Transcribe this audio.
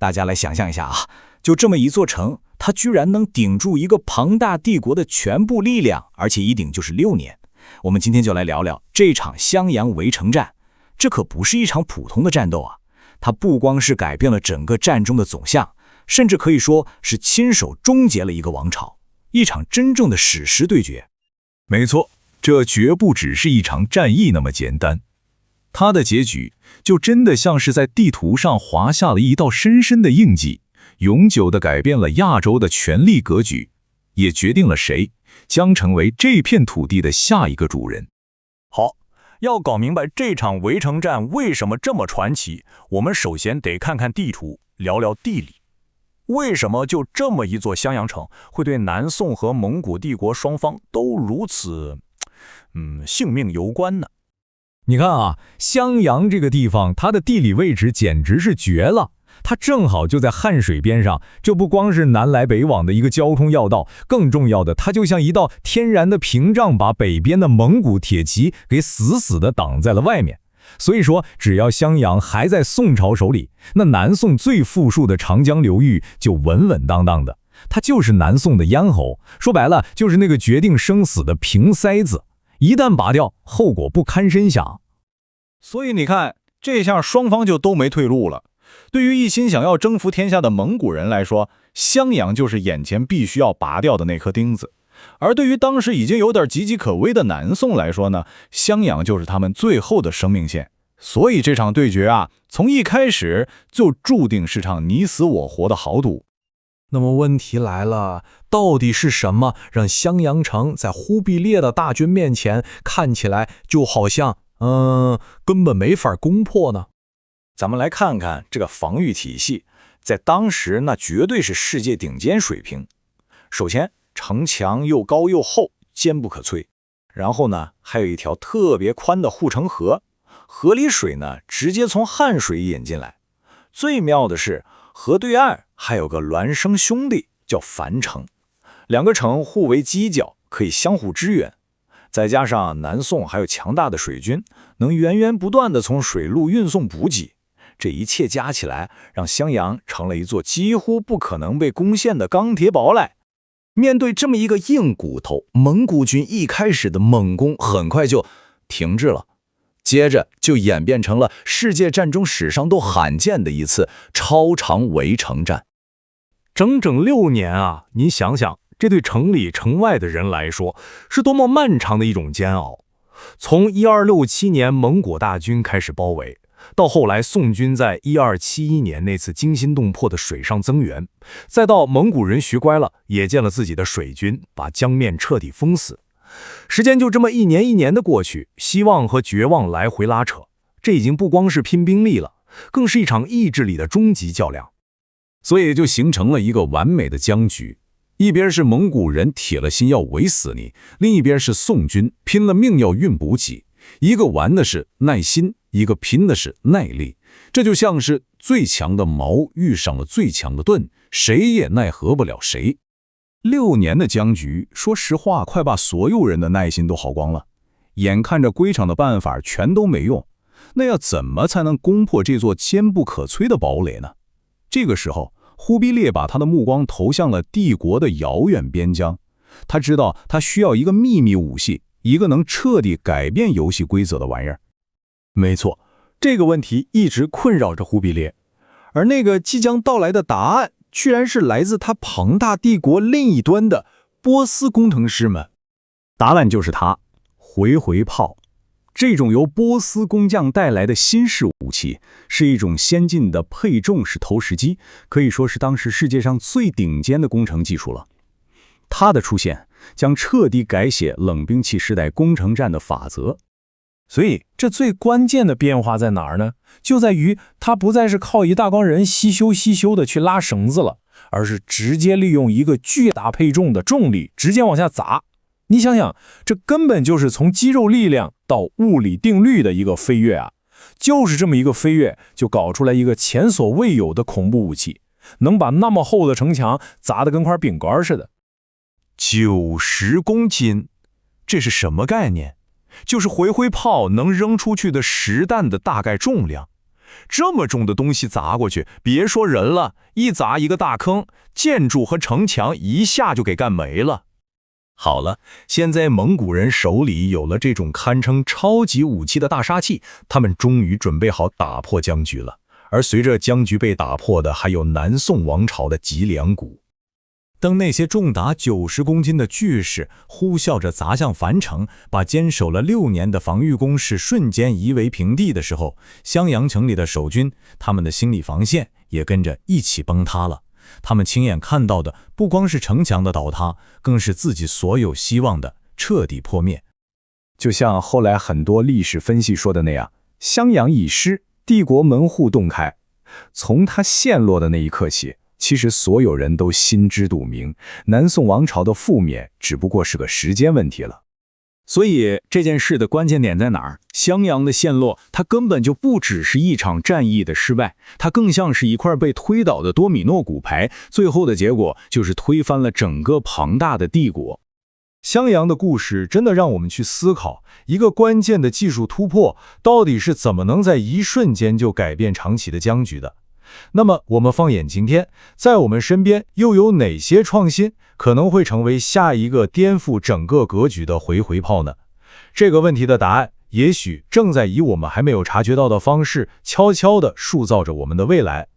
大家来想象一下啊，就这么一座城，它居然能顶住一个庞大帝国的全部力量，而且一顶就是6年。我们今天就来聊聊这场襄阳围城战。这可不是一场普通的战斗啊，它不光是改变了整个战中的走向，甚至可以说是亲手终结了一个王朝，一场真正的史诗对决。没错，这绝不只是一场战役那么简单，它的结局就真的像是在地图上划下了一道深深的印记，永久地改变了亚洲的权力格局，也决定了谁将成为这片土地的下一个主人。好，要搞明白这场围城战为什么这么传奇，我们首先得看看地图，聊聊地理。为什么就这么一座襄阳城会对南宋和蒙古帝国双方都如此性命攸关呢？你看啊，襄阳这个地方，它的地理位置简直是绝了。它正好就在汉水边上，这不光是南来北往的一个交通要道，更重要的，它就像一道天然的屏障，把北边的蒙古铁骑给死死地挡在了外面。所以说，只要襄阳还在宋朝手里，那南宋最富庶的长江流域就稳稳当当的。它就是南宋的咽喉，说白了就是那个决定生死的瓶塞子，一旦拔掉，后果不堪设想。所以你看，这下双方就都没退路了。对于一心想要征服天下的蒙古人来说，襄阳就是眼前必须要拔掉的那颗钉子。而对于当时已经有点岌岌可危的南宋来说呢，襄阳就是他们最后的生命线。所以这场对决啊，从一开始就注定是场你死我活的豪赌。那么问题来了，到底是什么让襄阳城在忽必烈的大军面前看起来就好像根本没法攻破呢？咱们来看看这个防御体系，在当时那绝对是世界顶尖水平。首先，城墙又高又厚，坚不可摧。然后呢，还有一条特别宽的护城河，河里水呢直接从汉水引进来。最妙的是，河对岸还有个孪生兄弟叫樊城，两个城互为犄角，可以相互支援。再加上南宋还有强大的水军，能源源不断地从水路运送补给。这一切加起来，让襄阳成了一座几乎不可能被攻陷的钢铁堡垒。面对这么一个硬骨头，蒙古军一开始的猛攻很快就停滞了，接着就演变成了世界战争史上都罕见的一次超长围城战。整整6年啊，您想想，这对城里城外的人来说，是多么漫长的一种煎熬。从1267年蒙古大军开始包围，到后来宋军在1271年那次惊心动魄的水上增援，再到蒙古人学乖了，也建了自己的水军，把江面彻底封死。时间就这么一年一年的过去，希望和绝望来回拉扯，这已经不光是拼兵力了，更是一场意志力的终极较量。所以就形成了一个完美的僵局，一边是蒙古人铁了心要围死你，另一边是宋军拼了命要运补给，一个玩的是耐心，一个拼的是耐力。这就像是最强的矛遇上了最强的盾，谁也奈何不了谁。6年的僵局，说实话快把所有人的耐心都耗光了，眼看着归场的办法全都没用，那要怎么才能攻破这座坚不可摧的堡垒呢？这个时候，忽必烈把他的目光投向了帝国的遥远边疆。他知道他需要一个秘密武器，一个能彻底改变游戏规则的玩意儿。没错，这个问题一直困扰着忽必烈，而那个即将到来的答案，居然是来自他庞大帝国另一端的波斯工程师们。答案就是它，回回炮。这种由波斯工匠带来的新式武器，是一种先进的配重式投石机，可以说是当时世界上最顶尖的工程技术了。它的出现将彻底改写冷兵器时代攻城战的法则。所以这最关键的变化在哪儿呢？就在于它不再是靠一大帮人稀修的去拉绳子了，而是直接利用一个巨大配重的重力直接往下砸。你想想，这根本就是从肌肉力量到物理定律的一个飞跃啊！就是这么一个飞跃，就搞出来一个前所未有的恐怖武器，能把那么厚的城墙砸得跟块饼干似的。90公斤，这是什么概念？就是回回炮能扔出去的实弹的大概重量。这么重的东西砸过去，别说人了，一砸一个大坑，建筑和城墙一下就给干没了。好了，现在蒙古人手里有了这种堪称超级武器的大杀器，他们终于准备好打破僵局了。而随着僵局被打破的，还有南宋王朝的脊梁骨。当那些重达90公斤的巨石呼啸着砸向樊城，把坚守了6年的防御工事瞬间夷为平地的时候，襄阳城里的守军，他们的心理防线也跟着一起崩塌了。他们亲眼看到的不光是城墙的倒塌，更是自己所有希望的彻底破灭。就像后来很多历史分析说的那样，襄阳已失，帝国门户洞开。从它陷落的那一刻起，其实所有人都心知肚明，南宋王朝的覆灭只不过是个时间问题了。所以这件事的关键点在哪儿？襄阳的陷落，它根本就不只是一场战役的失败，它更像是一块被推倒的多米诺骨牌，最后的结果就是推翻了整个庞大的帝国。襄阳的故事真的让我们去思考，一个关键的技术突破到底是怎么能在一瞬间就改变长期的僵局的。那么我们放眼今天，在我们身边又有哪些创新可能会成为下一个颠覆整个格局的回炮呢？这个问题的答案也许正在以我们还没有察觉到的方式悄悄地塑造着我们的未来。